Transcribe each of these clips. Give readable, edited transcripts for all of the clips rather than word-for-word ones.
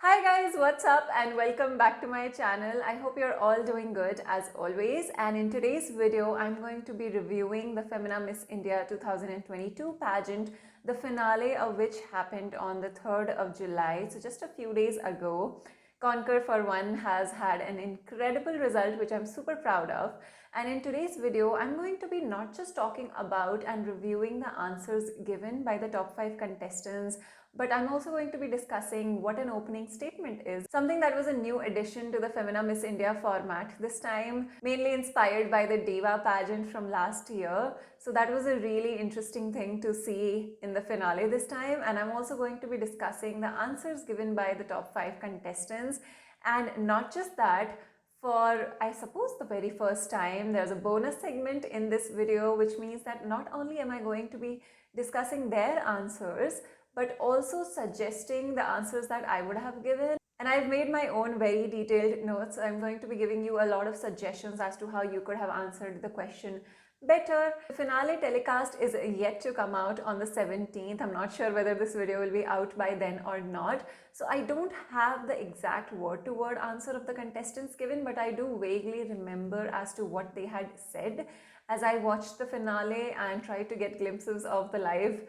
Hi guys, what's up and welcome back to my channel. I hope you're all doing good as always, and in today's video I'm going to be reviewing the Femina Miss India 2022 pageant, the finale of which happened on the 3rd of July, so just a few days ago. Conquer for one has had an incredible result which I'm super proud of, and in today's video I'm going to be not just talking about and reviewing the answers given by the top 5 contestants, but I'm also going to be discussing what an opening statement is, something that was a new addition to the Femina Miss India format, this time mainly inspired by the Diva pageant from last year. So that was a really interesting thing to see in the finale this time, and I'm also going to be discussing the answers given by the top 5 contestants. And not just that, for I suppose the very first time there's a bonus segment in this video, which means that not only am I going to be discussing their answers but also suggesting the answers that I would have given. And I've made my own very detailed notes. I'm going to be giving you a lot of suggestions as to how you could have answered the question better. The finale telecast is yet to come out on the 17th. I'm not sure whether this video will be out by then or not. So I don't have the exact word-to-word answer of the contestants given, but I do vaguely remember as to what they had said as I watched the finale and tried to get glimpses of the live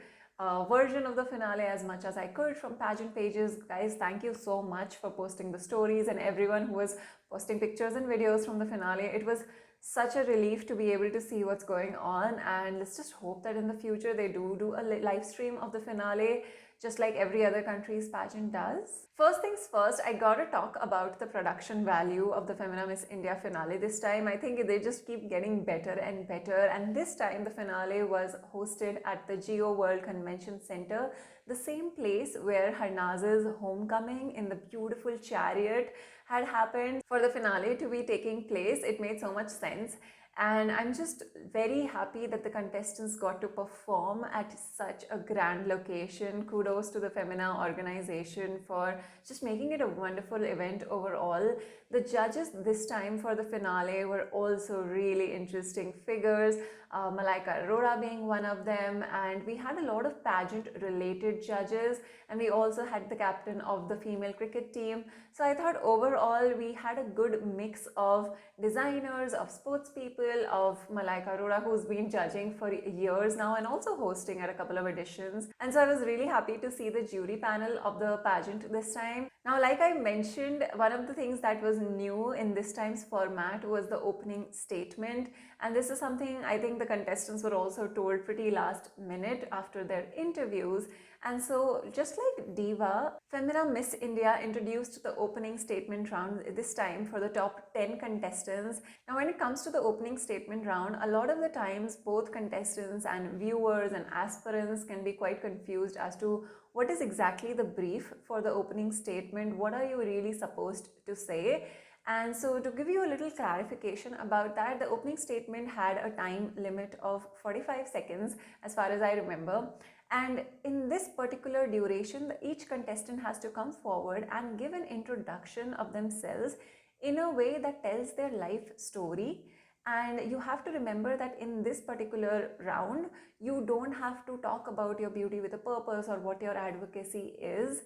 version of the finale as much as I could from pageant pages. Guys, thank you so much for posting the stories and everyone who was posting pictures and videos from the finale. It was such a relief to be able to see what's going on, and let's just hope that in the future they do a live stream of the finale just like every other country's pageant does. First things first, I gotta talk about the production value of the Femina Miss India finale this time. I think they just keep getting better and better, and this time the finale was hosted at the Geo World Convention Center, the same place where Harnaz's homecoming in the beautiful chariot had happened. For the finale to be taking place, it made so much sense. And I'm just very happy that the contestants got to perform at such a grand location. Kudos to the Femina organization for just making it a wonderful event overall. The judges this time for the finale were also really interesting figures, Malaika Arora being one of them, and we had a lot of pageant related judges, and we also had the captain of the female cricket team. So I thought overall we had a good mix of designers, of sports people, of Malaika Arora, who's been judging for years now and also hosting at a couple of editions. And so I was really happy to see the jury panel of the pageant this time. Now, like I mentioned, one of the things that was new in this time's format was the opening statement. And this is something I think the contestants were also told pretty last minute after their interviews. And so just like Diva, Femina Miss India introduced the opening statement round this time for the top 10 contestants. Now when it comes to the opening statement round, a lot of the times both contestants and viewers and aspirants can be quite confused as to what is exactly the brief for the opening statement, what are you really supposed to say. And so to give you a little clarification about that, the opening statement had a time limit of 45 seconds as far as I remember. And in this particular duration, each contestant has to come forward and give an introduction of themselves in a way that tells their life story. And you have to remember that in this particular round, you don't have to talk about your beauty with a purpose or what your advocacy is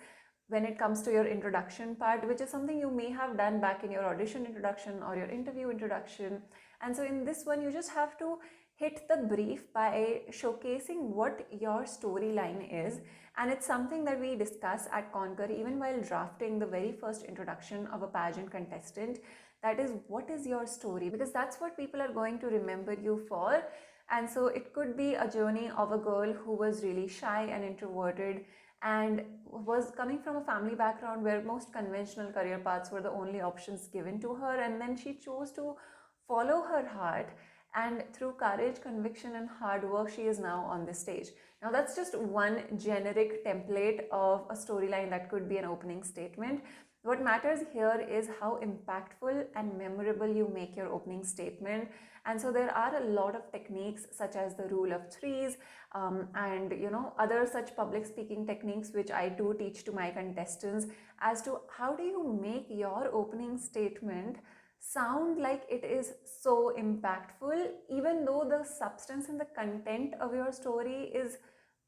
when it comes to your introduction part, which is something you may have done back in your audition introduction or your interview introduction. And so in this one, you just have to hit the brief by showcasing what your storyline is. And it's something that we discuss at Conquer even while drafting the very first introduction of a pageant contestant. That is, what is your story? Because that's what people are going to remember you for. And so it could be a journey of a girl who was really shy and introverted and was coming from a family background where most conventional career paths were the only options given to her, and then she chose to follow her heart, and through courage, conviction and hard work, she is now on this stage. Now that's just one generic template of a storyline that could be an opening statement. What matters here is how impactful and memorable you make your opening statement. And so there are a lot of techniques such as the rule of threes and other such public speaking techniques which I do teach to my contestants as to how do you make your opening statement sound like it is so impactful, even though the substance and the content of your story is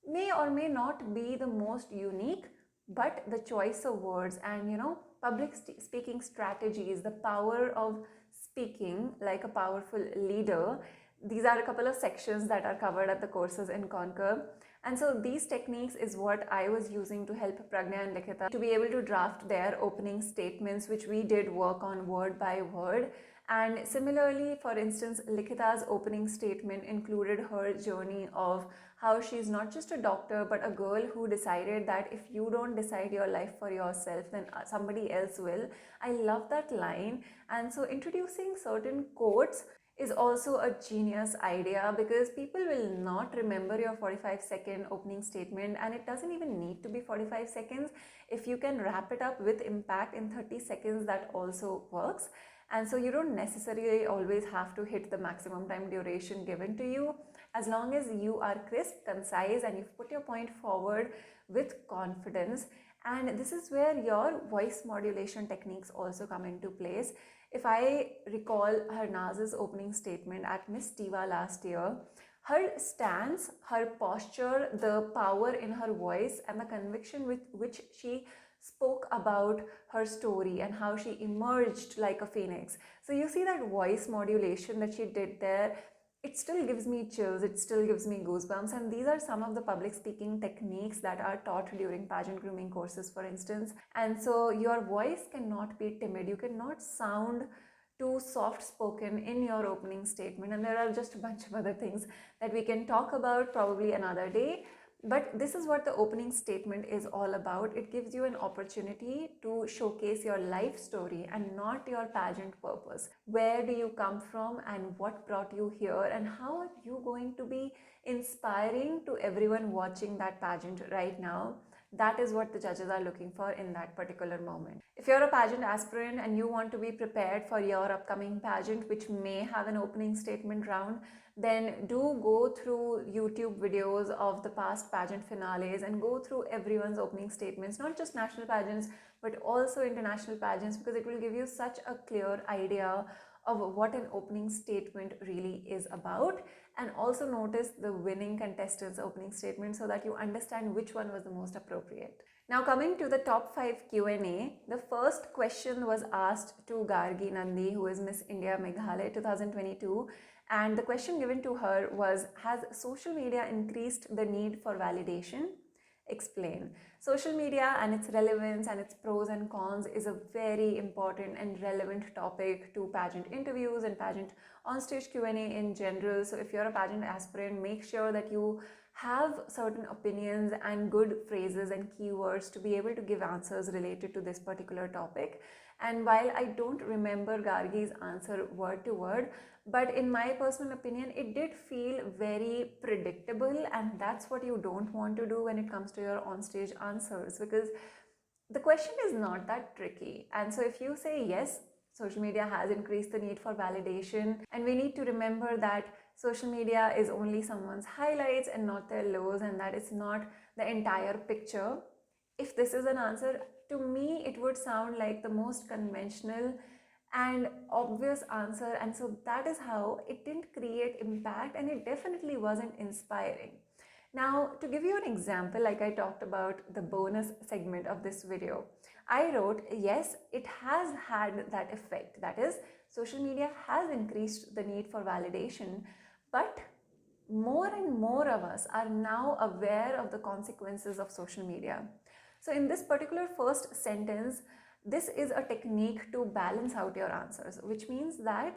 may or may not be the most unique, but the choice of words and, public speaking strategies, the power of speaking like a powerful leader. These are a couple of sections that are covered at the courses in Conquer. And so these techniques is what I was using to help Pragna and Likita to be able to draft their opening statements, which we did work on word by word. And similarly, for instance, Likita's opening statement included her journey of how she's not just a doctor, but a girl who decided that if you don't decide your life for yourself, then somebody else will. I love that line. And so introducing certain quotes is also a genius idea, because people will not remember your 45-second opening statement, and it doesn't even need to be 45 seconds. If you can wrap it up with impact in 30 seconds, that also works. And so you don't necessarily always have to hit the maximum time duration given to you. As long as you are crisp, concise, and you've put your point forward with confidence. And this is where your voice modulation techniques also come into place. If I recall Harnaz's opening statement at Miss Diva last year, her stance, her posture, the power in her voice, and the conviction with which she spoke about her story and how she emerged like a phoenix. So you see that voice modulation that she did there, it still gives me chills, it still gives me goosebumps. And these are some of the public speaking techniques that are taught during pageant grooming courses, for instance. And so your voice cannot be timid. You cannot sound too soft spoken in your opening statement. And there are just a bunch of other things that we can talk about probably another day. But this is what the opening statement is all about. It gives you an opportunity to showcase your life story and not your pageant purpose. Where do you come from and what brought you here, and how are you going to be inspiring to everyone watching that pageant right now? That is what the judges are looking for in that particular moment. If you're a pageant aspirant and you want to be prepared for your upcoming pageant, which may have an opening statement round, then do go through YouTube videos of the past pageant finales and go through everyone's opening statements, not just national pageants, but also international pageants, because it will give you such a clear idea of what an opening statement really is about. And also notice the winning contestant's opening statement so that you understand which one was the most appropriate. Now coming to the top 5 Q&A, the first question was asked to Gargi Nandi, who is Miss India Meghalaya 2022. And the question given to her was, has social media increased the need for validation? Explain. Social media and its relevance and its pros and cons is a very important and relevant topic to pageant interviews and pageant onstage Q&A in general. So if you're a pageant aspirant, make sure that you have certain opinions and good phrases and keywords to be able to give answers related to this particular topic. And while I don't remember Gargi's answer word to word, but in my personal opinion, it did feel very predictable, and that's what you don't want to do when it comes to your onstage answers, because the question is not that tricky. And so if you say yes, social media has increased the need for validation, and we need to remember that social media is only someone's highlights and not their lows, and that is not the entire picture. If this is an answer, to me it would sound like the most conventional and obvious answer, and so that is how it didn't create impact, and it definitely wasn't inspiring. Now, to give you an example, like I talked about the bonus segment of this video, I wrote, yes, it has had that effect. That is, social media has increased the need for validation, but more and more of us are now aware of the consequences of social media. So in this particular first sentence, this is a technique to balance out your answers, which means that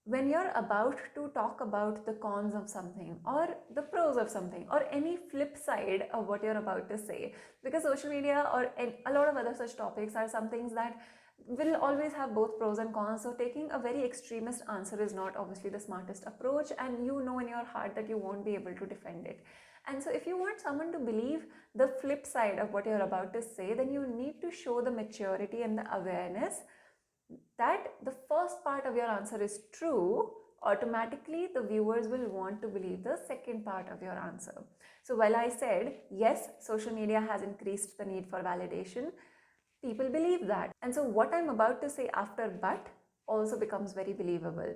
when you're about to talk about the cons of something or the pros of something or any flip side of what you're about to say, because social media or a lot of other such topics are some things that will always have both pros and cons. So taking a very extremist answer is not obviously the smartest approach, and you know in your heart that you won't be able to defend it. And so if you want someone to believe the flip side of what you're about to say, then you need to show the maturity and the awareness that the first part of your answer is true. Automatically the viewers will want to believe the second part of your answer. So while I said, yes, social media has increased the need for validation, people believe that. And so what I'm about to say after but also becomes very believable.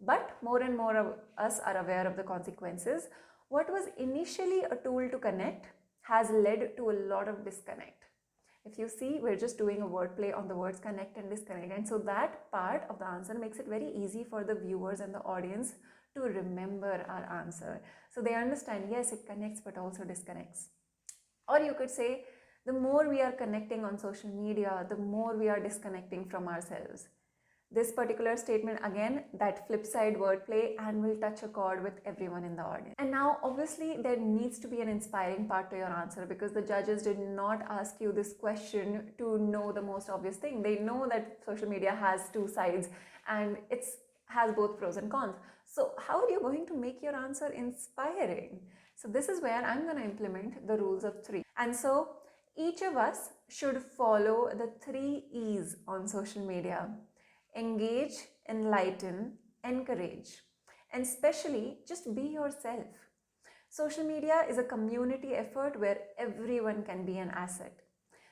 But more and more of us are aware of the consequences. What was initially a tool to connect has led to a lot of disconnect. If you see, we're just doing a wordplay on the words connect and disconnect, and so that part of the answer makes it very easy for the viewers and the audience to remember our answer. So they understand, yes, it connects but also disconnects. Or you could say, the more we are connecting on social media, the more we are disconnecting from ourselves. This particular statement, again, that flip side wordplay, and will touch a chord with everyone in the audience. And now obviously there needs to be an inspiring part to your answer, because the judges did not ask you this question to know the most obvious thing. They know that social media has two sides and it has both pros and cons. So how are you going to make your answer inspiring? So this is where I'm going to implement the rules of three. And so each of us should follow the 3 E's on social media: engage, enlighten, encourage, and especially just be yourself. Social media is a community effort where everyone can be an asset.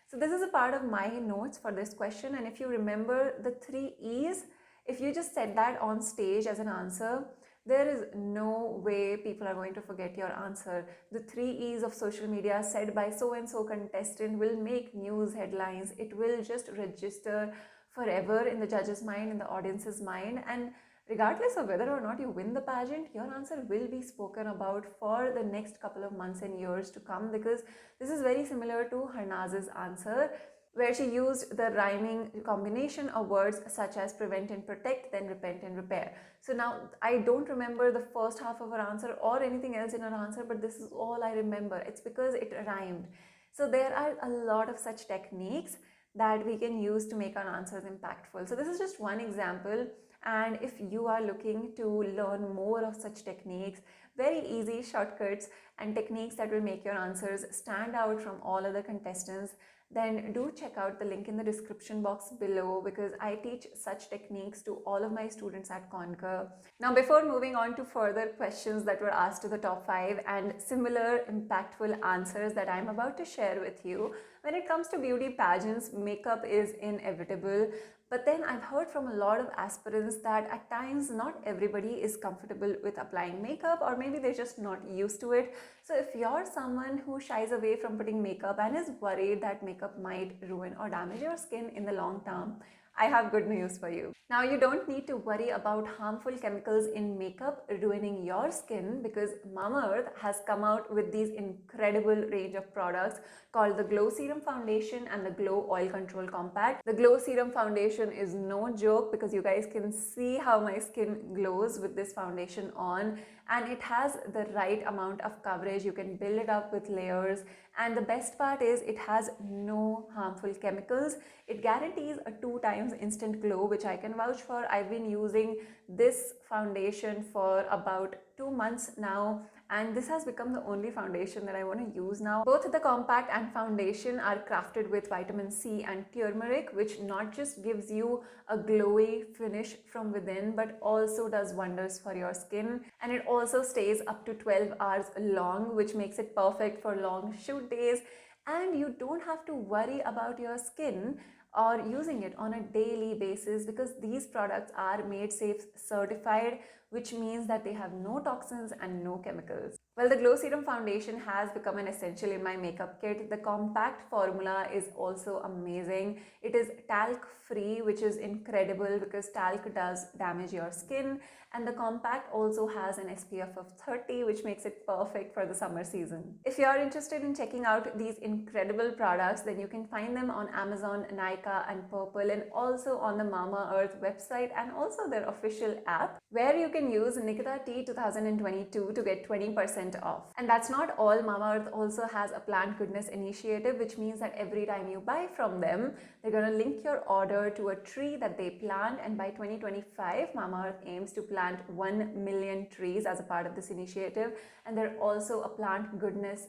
So this is a part of my notes for this question, and if you remember the 3 E's, if you just said that on stage as an answer, there is no way people are going to forget your answer. The 3 E's of social media said by so and so contestant will make news headlines. It will just register forever in the judge's mind, in the audience's mind, and regardless of whether or not you win the pageant, your answer will be spoken about for the next couple of months and years to come, because this is very similar to Harnaz's answer, where she used the rhyming combination of words such as prevent and protect, then repent and repair. So now I don't remember the first half of her answer or anything else in her answer, but this is all I remember. It's because it rhymed. So there are a lot of such techniques that we can use to make our answers impactful. So this is just one example, and if you are looking to learn more of such techniques, very easy shortcuts and techniques that will make your answers stand out from all other contestants, then do check out the link in the description box below, because I teach such techniques to all of my students at Conquer. Now, before moving on to further questions that were asked to the top 5 and similar impactful answers that I'm about to share with you, when it comes to beauty pageants, makeup is inevitable. But then I've heard from a lot of aspirants that at times not everybody is comfortable with applying makeup, or maybe they're just not used to it. So if you're someone who shies away from putting makeup and is worried that makeup might ruin or damage your skin in the long term, I have good news for you. Now, you don't need to worry about harmful chemicals in makeup ruining your skin, because Mamaearth has come out with these incredible range of products called the Glow Serum Foundation and the Glow Oil Control Compact. The Glow Serum Foundation is no joke, because you guys can see how my skin glows with this foundation on, and it has the right amount of coverage. You can build it up with layers, and the best part is it has no harmful chemicals. It guarantees a 2 times instant glow, which I can vouch for. I've been using this foundation for about 2 months now, and this has become the only foundation that I want to use now. Both the compact and foundation are crafted with vitamin C and turmeric, which not just gives you a glowy finish from within, but also does wonders for your skin. And it also stays up to 12 hours long, which makes it perfect for long shoot days. And you don't have to worry about your skin or using it on a daily basis, because these products are Made Safe certified, which means that they have no toxins and no chemicals. Well, the Glow Serum Foundation has become an essential in my makeup kit. The compact formula is also amazing. It is talc free, which is incredible because talc does damage your skin, and the compact also has an SPF of 30, which makes it perfect for the summer season. If you are interested in checking out these incredible products, then you can find them on Amazon, Nykaa and Purple, and also on the Mamaearth website and also their official app, where you can use Nikita T 2022 to get 20% off. And that's not all. Mamaearth also has a plant goodness initiative, which means that every time you buy from them, they're going to link your order to a tree that they plant, and by 2025 Mamaearth aims to plant 1 million trees as a part of this initiative. And they're also a plant goodness,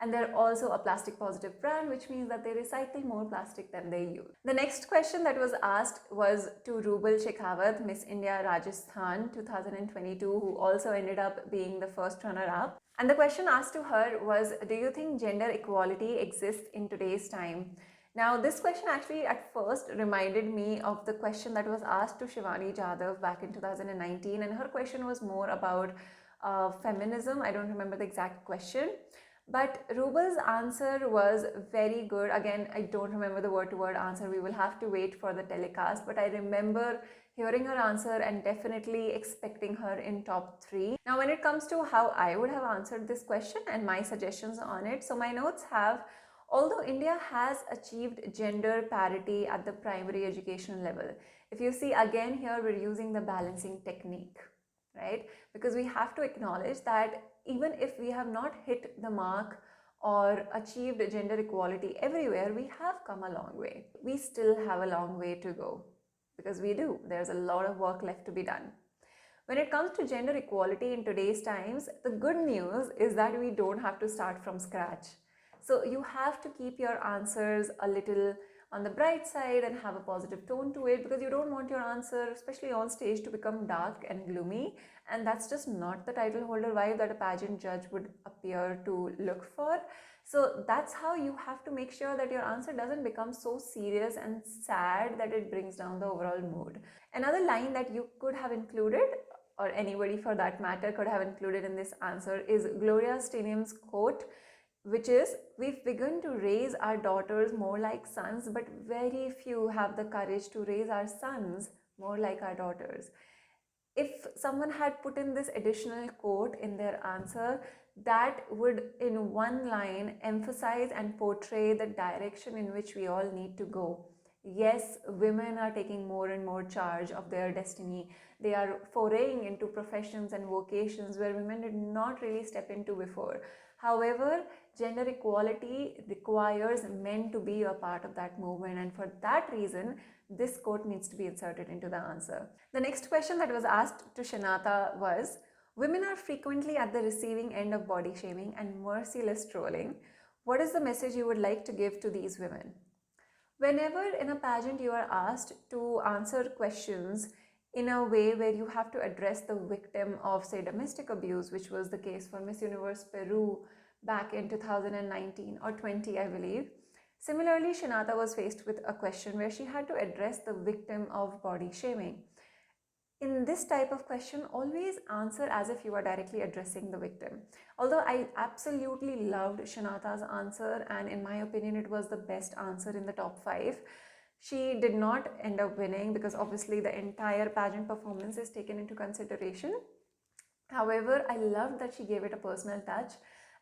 and they're also a plastic positive brand, which means that they recycle more plastic than they use. The next question that was asked was to Rubal Shekhawat, Miss India Rajasthan 2022, who also ended up being the first runner-up. And the question asked to her was, do you think gender equality exists in today's time? Now, this question actually at first reminded me of the question that was asked to Shivani Jadhav back in 2019, and her question was more about feminism. I don't remember the exact question, But Rubal's answer was very good. Again, I don't remember the word to word answer. We will have to wait for the telecast. But I remember hearing her answer and definitely expecting her in top 3. Now, when it comes to how I would have answered this question and my suggestions on it, so my notes have, although India has achieved gender parity at the primary education level, if you see again here, we're using the balancing technique, right? Because we have to acknowledge that even if we have not hit the mark or achieved gender equality everywhere, we have come a long way. We still have a long way to go, because we do. There's a lot of work left to be done. When it comes to gender equality in today's times, the good news is that we don't have to start from scratch. So you have to keep your answers a little on the bright side and have a positive tone to it, because you don't want your answer, especially on stage, to become dark and gloomy. And that's just not the title holder vibe that a pageant judge would appear to look for. So that's how you have to make sure that your answer doesn't become so serious and sad that it brings down the overall mood. Another line that you could have included, or anybody for that matter could have included in this answer, is Gloria Steinem's quote, which is, "We've begun to raise our daughters more like sons, but very few have the courage to raise our sons more like our daughters." If someone had put in this additional quote in their answer, that would in one line emphasize and portray the direction in which we all need to go. Yes, women are taking more and more charge of their destiny. They are foraying into professions and vocations where women did not really step into before. However, gender equality requires men to be a part of that movement, and for that reason, this quote needs to be inserted into the answer. The next question that was asked to Shanata was, "Women are frequently at the receiving end of body shaming and merciless trolling. What is the message you would like to give to these women?" Whenever in a pageant you are asked to answer questions in a way where you have to address the victim of, say, domestic abuse, which was the case for Miss Universe Peru back in 2019 or 20, I believe. Similarly, Shanata was faced with a question where she had to address the victim of body shaming. In this type of question, always answer as if you are directly addressing the victim. Although I absolutely loved Shanata's answer, and in my opinion, it was the best answer in the top 5. She did not end up winning because obviously the entire pageant performance is taken into consideration. However, I loved that she gave it a personal touch,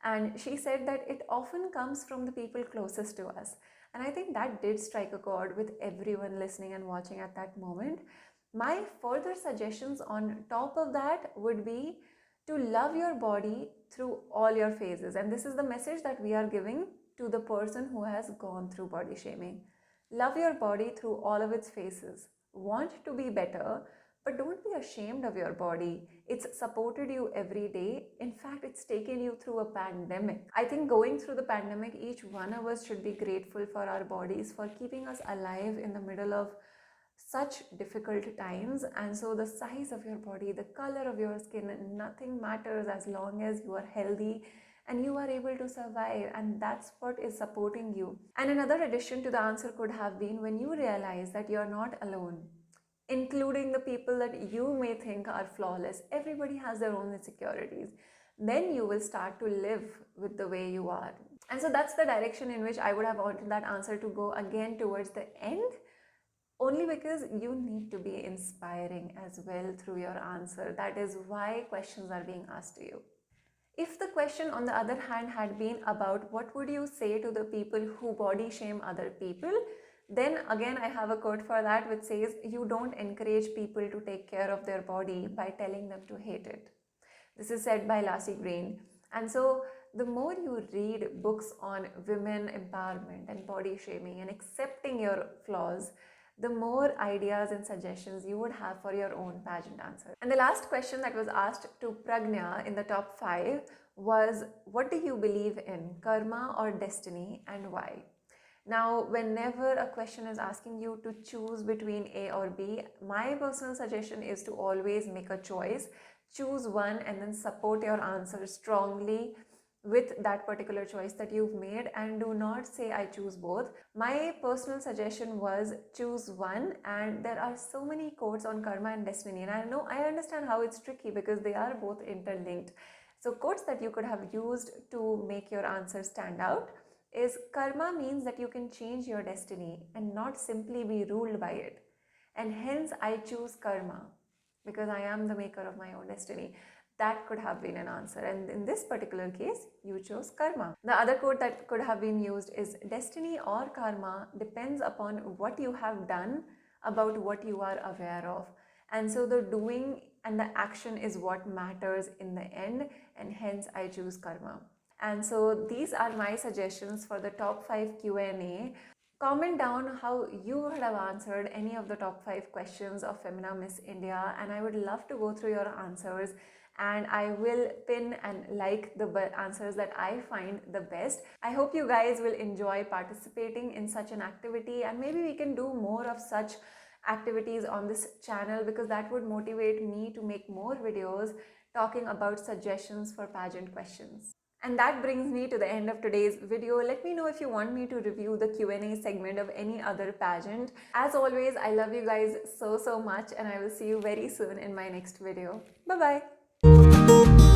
and she said that it often comes from the people closest to us. And I think that did strike a chord with everyone listening and watching at that moment. My further suggestions on top of that would be to love your body through all your phases. And this is the message that we are giving to the person who has gone through body shaming. Love your body through all of its phases. Want to be better, but don't be ashamed of your body. It's supported you every day. In fact, it's taken you through a pandemic. I think going through the pandemic, each one of us should be grateful for our bodies for keeping us alive in the middle of such difficult times. And so the size of your body, the color of your skin, nothing matters as long as you are healthy and you are able to survive, and that's what is supporting you. And another addition to the answer could have been, when you realize that you're not alone, including the people that you may think are flawless, everybody has their own insecurities, then you will start to live with the way you are. And so that's the direction in which I would have wanted that answer to go again towards the end, only because you need to be inspiring as well through your answer. That is why questions are being asked to you. If the question, on the other hand, had been about what would you say to the people who body shame other people, then again I have a quote for that which says, "You don't encourage people to take care of their body by telling them to hate it." This is said by Lassie Green. And so the more you read books on women empowerment and body shaming and accepting your flaws, the more ideas and suggestions you would have for your own pageant answer. And the last question that was asked to Pragnya in the top 5 was, "What do you believe in, karma or destiny, and why?" Now, whenever a question is asking you to choose between A or B, my personal suggestion is to always make a choice. Choose one and then support your answer strongly with that particular choice that you've made, and do not say "I choose both." My personal suggestion was choose one, and there are so many quotes on karma and destiny, and I understand how it's tricky because they are both interlinked. So quotes that you could have used to make your answer stand out is karma means that you can change your destiny and not simply be ruled by it. And hence I choose karma because I am the maker of my own destiny. That could have been an answer. And in this particular case, you chose karma. The other quote that could have been used is destiny or karma depends upon what you have done about what you are aware of. And so the doing and the action is what matters in the end, and hence I choose karma. And so these are my suggestions for the top 5 Q&A. Comment down how you would have answered any of the top 5 questions of Femina Miss India, and I would love to go through your answers, and I will pin and like the answers that I find the best. I hope you guys will enjoy participating in such an activity, and maybe we can do more of such activities on this channel, because that would motivate me to make more videos talking about suggestions for pageant questions. And that brings me to the end of today's video. Let me know if you want me to review the Q&A segment of any other pageant. As always, I love you guys so much, and I will see you very soon in my next video. Bye bye.